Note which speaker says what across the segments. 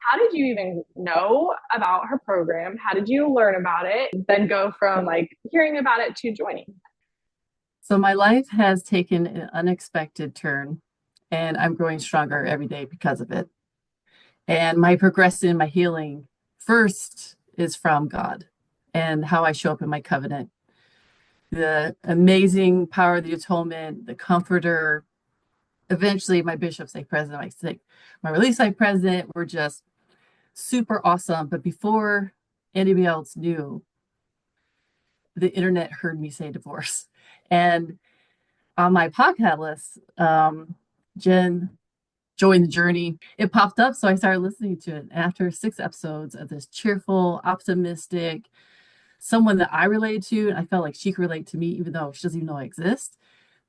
Speaker 1: how did you even know about her program? How did you learn about it? Then go from like hearing about it to joining.
Speaker 2: So my life has taken an unexpected turn, and I'm growing stronger every day because of it. And my progression, my healing, first is from God and how I show up in my covenant. The amazing power of the atonement, the comforter. Eventually, my bishop, stake president, my release site president were just super awesome. But before anybody else knew, the internet heard me say divorce. And on my podcast list, Jenn joined the journey. It popped up, so I started listening to it. After 6 episodes of this cheerful, optimistic, someone that I related to, and I felt like she could relate to me, even though she doesn't even know I exist,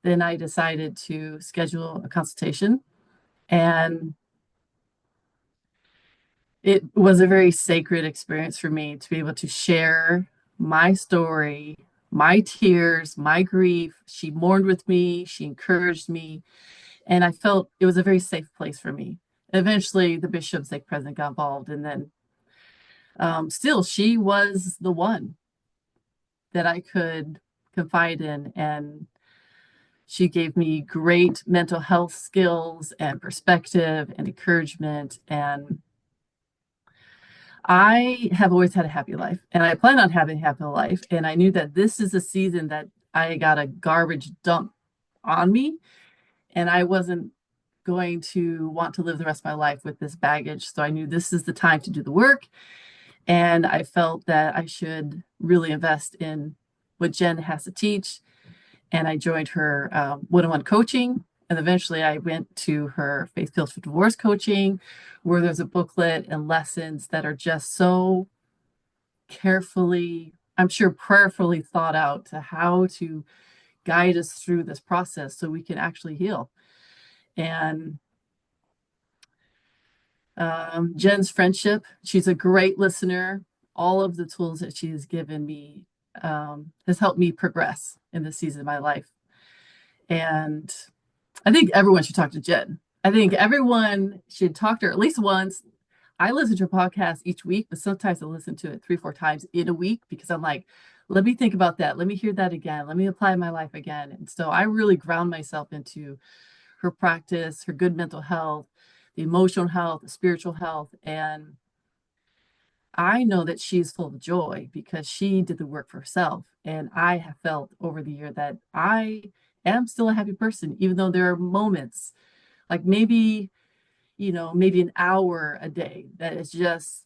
Speaker 2: then I decided to schedule a consultation. And it was a very sacred experience for me to be able to share my story, my tears, my grief. She mourned with me, she encouraged me, and I felt it was a very safe place for me. Eventually, the bishop's like president got involved, and then still, she was the one that I could confide in, and she gave me great mental health skills and perspective and encouragement. And I have always had a happy life, and I plan on having a happy life. And I knew that this is a season that I got a garbage dump on me, and I wasn't going to want to live the rest of my life with this baggage. So I knew this is the time to do the work. And I felt that I should really invest in what Jenn has to teach. And I joined her one-on-one coaching. And eventually I went to her Faith Fields for Divorce coaching, where there's a booklet and lessons that are just so carefully, I'm sure prayerfully thought out to how to guide us through this process so we can actually heal. And Jenn's friendship, she's a great listener. All of the tools that she has given me has helped me progress in this season of my life. And I think everyone should talk to Jenn. I think everyone should talk to her at least once. I listen to her podcast each week, but sometimes I listen to it 3, 4 times in a week because I'm like, let me think about that. Let me hear that again. Let me apply my life again. And so I really ground myself into her practice, her good mental health, the emotional health, the spiritual health. And I know that she's full of joy because she did the work for herself. And I have felt over the year that I am still a happy person, even though there are moments like maybe an hour a day that is just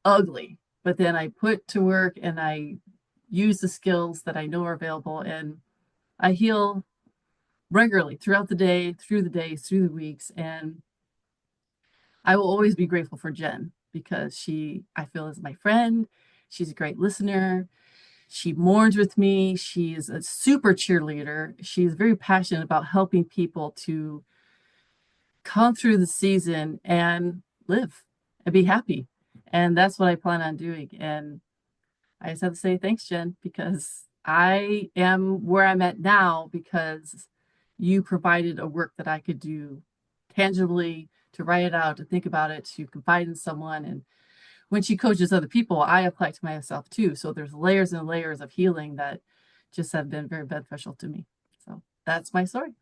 Speaker 2: ugly. But then I put to work and I use the skills that I know are available, and I heal regularly throughout the day, through the days, through the weeks. And I will always be grateful for Jenn because I feel, is my friend. She's a great listener. She mourns with me. She's a super cheerleader. She's very passionate about helping people to come through the season and live and be happy. And that's what I plan on doing. And I just have to say thanks, Jenn, because I am where I'm at now because you provided a work that I could do tangibly, to write it out, to think about it, to confide in someone. And when she coaches other people, I apply it to myself too. So there's layers and layers of healing that just have been very beneficial to me. So that's my story.